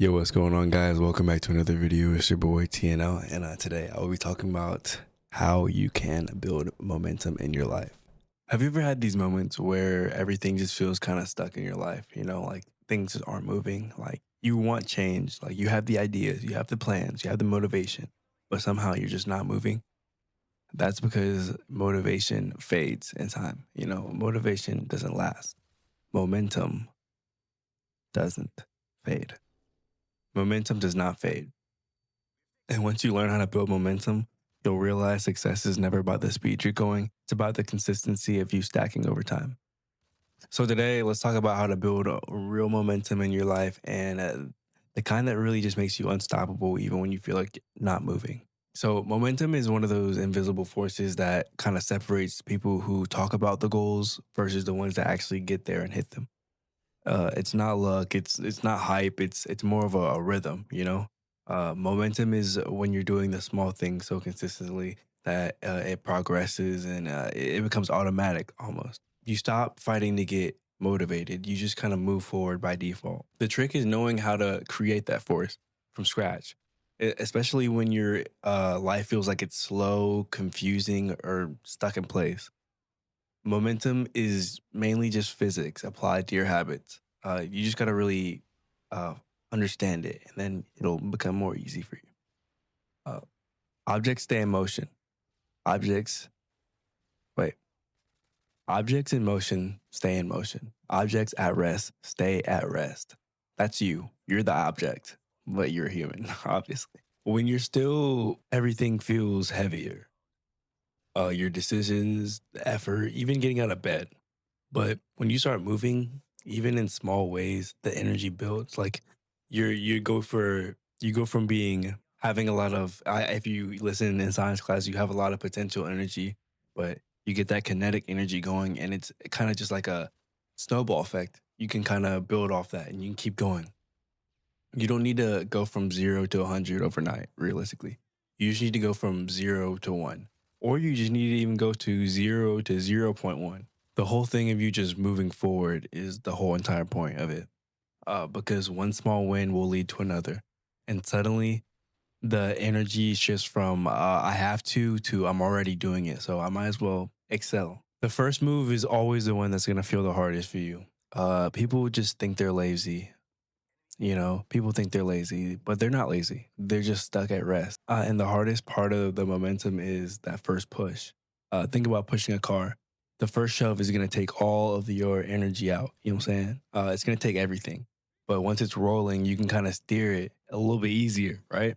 Yo, what's going on, guys? Welcome back to another video. It's your boy TNL, and today I will be talking about how you can build momentum in your life. Have you ever had these moments where everything just feels kind of stuck in your life? Like things just aren't moving. Like you want change, like you have the ideas, you have the plans, you have the motivation, but somehow you're just not moving. That's because motivation fades in time. Motivation doesn't last. Momentum doesn't fade. Momentum does not fade. And once you learn how to build momentum, you'll realize success is never about the speed you're going. It's about the consistency of you stacking over time. So today, let's talk about how to build a real momentum in your life and the kind that really just makes you unstoppable even when you feel like not moving. So momentum is one of those invisible forces that kind of separates people who talk about the goals versus the ones that actually get there and hit them. It's not luck. It's not hype. It's more of a rhythm. Momentum is when you're doing the small things so consistently that it progresses and it becomes automatic almost. You stop fighting to get motivated. You just kind of move forward by default. The trick is knowing how to create that force from scratch, especially when your life feels like it's slow, confusing, or stuck in place. Momentum is mainly just physics applied to your habits. You just got to really uh, understand it, and then it'll become more easy for you. Uh, objects stay in motion. Objects, wait, objects in motion stay in motion. Objects at rest stay at rest. That's you. You're the object, but you're human, obviously. When you're still, everything feels heavier. Your decisions, the effort, even getting out of bed. But when you start moving, even in small ways, the energy builds. Like you go from being having a lot of if you listen in science class, you have a lot of potential energy, but you get that kinetic energy going, and it's kind of just like a snowball effect. You can kind of build off that, and you can keep going. You don't need to go from 0 to 100 overnight. Realistically, you just need to go from 0 to 1, or you just need to even go to 0 to 0.1. The whole thing of you just moving forward is the whole entire point of it. Because one small win will lead to another, and suddenly the energy shifts from I have to I'm already doing it, so I might as well excel. The first move is always the one that's gonna feel the hardest for you. People just think they're lazy. People think they're lazy, but they're not lazy. They're just stuck at rest. And the hardest part of the momentum is that first push. Think about pushing a car. The first shove is going to take all of your energy out. You know what I'm saying? It's going to take everything. But once it's rolling, you can kind of steer it a little bit easier, right?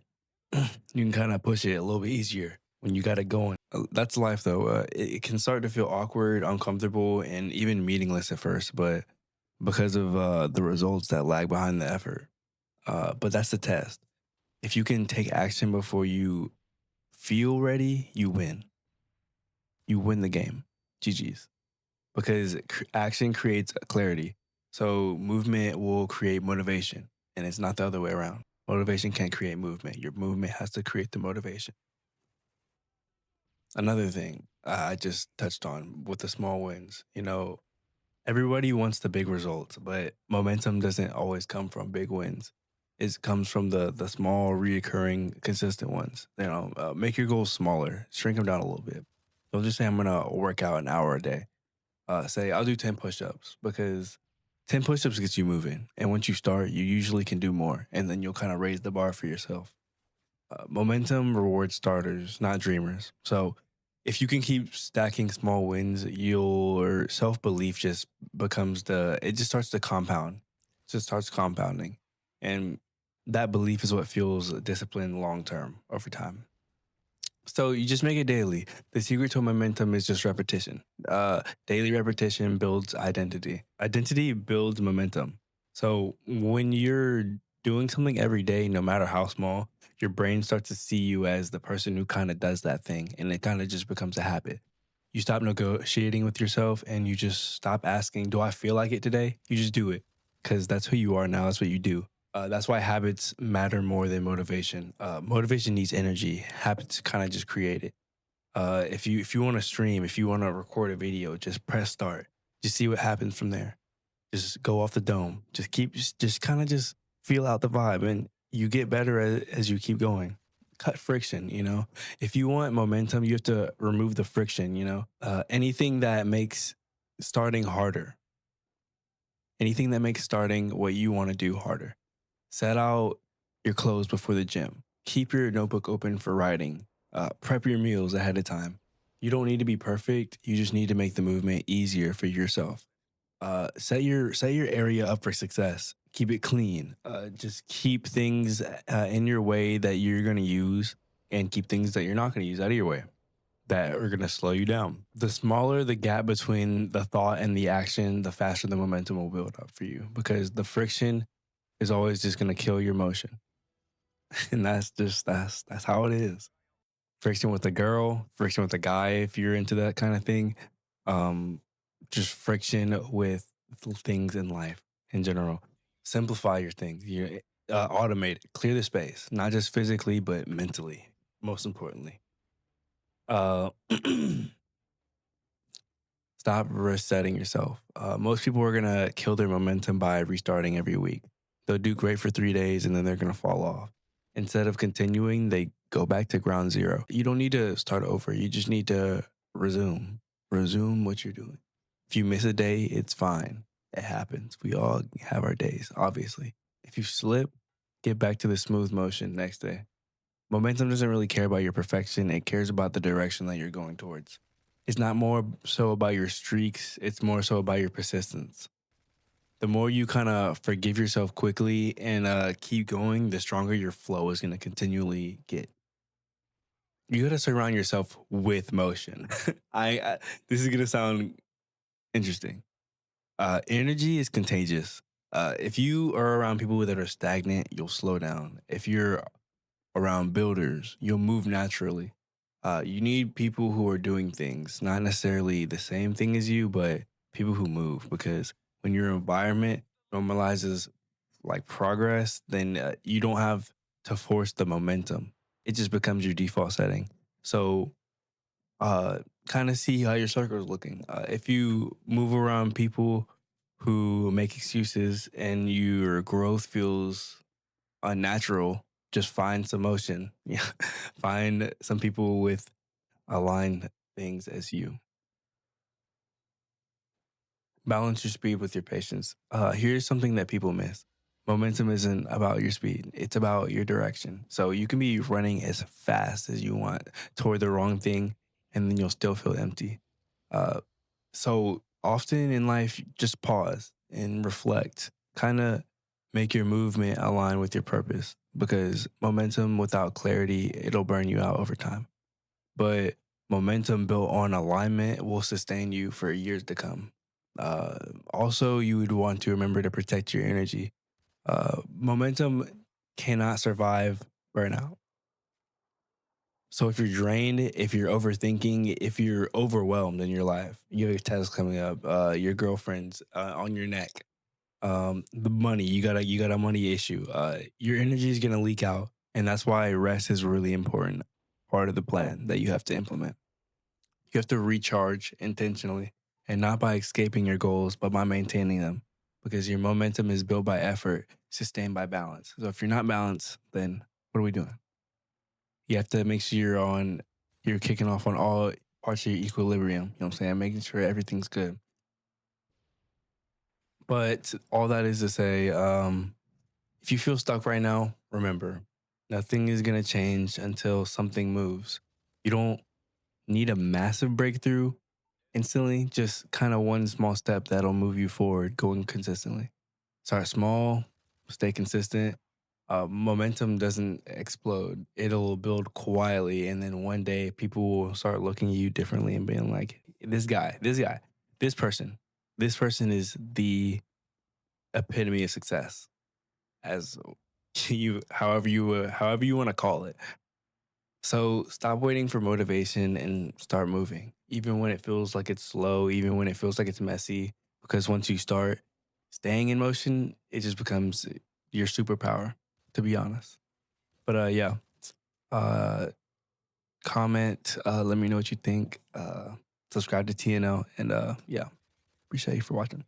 You can kind of push it a little bit easier when you got it going. That's life, though. It can start to feel awkward, uncomfortable, and even meaningless at first, but because of the results that lag behind the effort. But that's the test. If you can take action before you feel ready, you win. You win the game. GG's. Because action creates clarity. So movement will create motivation, and it's not the other way around. Motivation can't create movement. Your movement has to create the motivation. Another thing I just touched on with the small wins, everybody wants the big results, but momentum doesn't always come from big wins. It comes from the small, reoccurring, consistent ones. Make your goals smaller, shrink them down a little bit. Don't just say I'm gonna work out an hour a day. Say I'll do 10 push-ups because 10 push-ups gets you moving, and once you start, you usually can do more, and then you'll kind of raise the bar for yourself. Momentum rewards starters, not dreamers. So if you can keep stacking small wins, your self belief just becomes it just starts to compound. It just starts compounding. And that belief is what fuels discipline long term over time. So you just make it daily. The secret to momentum is just repetition. Daily repetition builds identity. Identity builds momentum. So when you're doing something every day, no matter how small, your brain starts to see you as the person who kind of does that thing, and it kind of just becomes a habit. You stop negotiating with yourself, and you just stop asking, "Do I feel like it today?" You just do it because that's who you are now. That's what you do. That's why habits matter more than motivation. Motivation needs energy. Habits kind of just create it. If you want to stream, if you want to record a video, just press start. Just see what happens from there. Just go off the dome. Just kind of just feel out the vibe, and you get better as you keep going. Cut friction, you know. If you want momentum, you have to remove the friction, you know. Anything that makes starting harder, anything that makes starting what you want to do harder. Set out your clothes before the gym. Keep your notebook open for writing. Prep your meals ahead of time. You don't need to be perfect. You just need to make the movement easier for yourself. Set your area up for success. Keep it clean. Just keep things in your way that you're going to use, and keep things that you're not going to use out of your way that are going to slow you down. The smaller the gap between the thought and the action, the faster the momentum will build up for you, because the friction is always just going to kill your motion. And that's how it is. Friction with a girl, friction with a guy if you're into that kind of thing. Um just friction with things in life in general. Simplify your things. You automate it. Clear the space, not just physically but mentally. Most importantly, uh, stop resetting yourself. Most people are gonna kill their momentum by restarting every week. They'll do great for 3 days and then they're gonna fall off. Instead of continuing, they go back to ground zero. You don't need to start over. You just need to resume. Resume what you're doing. If you miss a day, it's fine. It happens. We all have our days, obviously. If you slip, get back to the smooth motion next day. Momentum doesn't really care about your perfection, it cares about the direction that you're going towards. It's not more so about your streaks, it's more so about your persistence. The more you kind of forgive yourself quickly and keep going, the stronger your flow is going to continually get. You got to surround yourself with motion. I this is going to sound interesting. Energy is contagious. If you are around people that are stagnant, you'll slow down. If you're around builders, you'll move naturally. You need people who are doing things, not necessarily the same thing as you, but people who move. Because when your environment normalizes like progress, then you don't have to force the momentum. It just becomes your default setting. So, kind of see how your circle is looking. If you move around people who make excuses and your growth feels unnatural, just find some motion. Yeah. Find some people with aligned things as you. Balance your speed with your patience. Here's something that people miss. Momentum isn't about your speed, it's about your direction. So you can be running as fast as you want toward the wrong thing, and then you'll still feel empty. Uh, so often in life, just pause and reflect. Kind of make your movement align with your purpose, because momentum without clarity, it'll burn you out over time. But momentum built on alignment will sustain you for years to come. Also, you would want to remember to protect your energy. Momentum cannot survive burnout. So if you're drained, if you're overthinking, if you're overwhelmed in your life, you have your test coming up, your girlfriend's on your neck, the money, you got a money issue, your energy is gonna leak out, and that's why rest is really important part of the plan that you have to implement. You have to recharge intentionally, and not by escaping your goals, but by maintaining them, because your momentum is built by effort, sustained by balance. So if you're not balanced, then what are we doing? You have to make sure you're kicking off on all parts of your equilibrium. You know what I'm saying? Making sure everything's good. But all that is to say, if you feel stuck right now, remember, nothing is gonna change until something moves. You don't need a massive breakthrough instantly, just kind of one small step that'll move you forward, going consistently. Start small, stay consistent. Momentum doesn't explode, it'll build quietly. And then one day people will start looking at you differently and being like, this person, this person is the epitome of success, as however you want to call it. So stop waiting for motivation and start moving, even when it feels like it's slow, even when it feels like it's messy. Because once you start staying in motion, it just becomes your superpower, to be honest. But yeah, uh, comment, let me know what you think. Subscribe to TNL, and yeah, appreciate you for watching.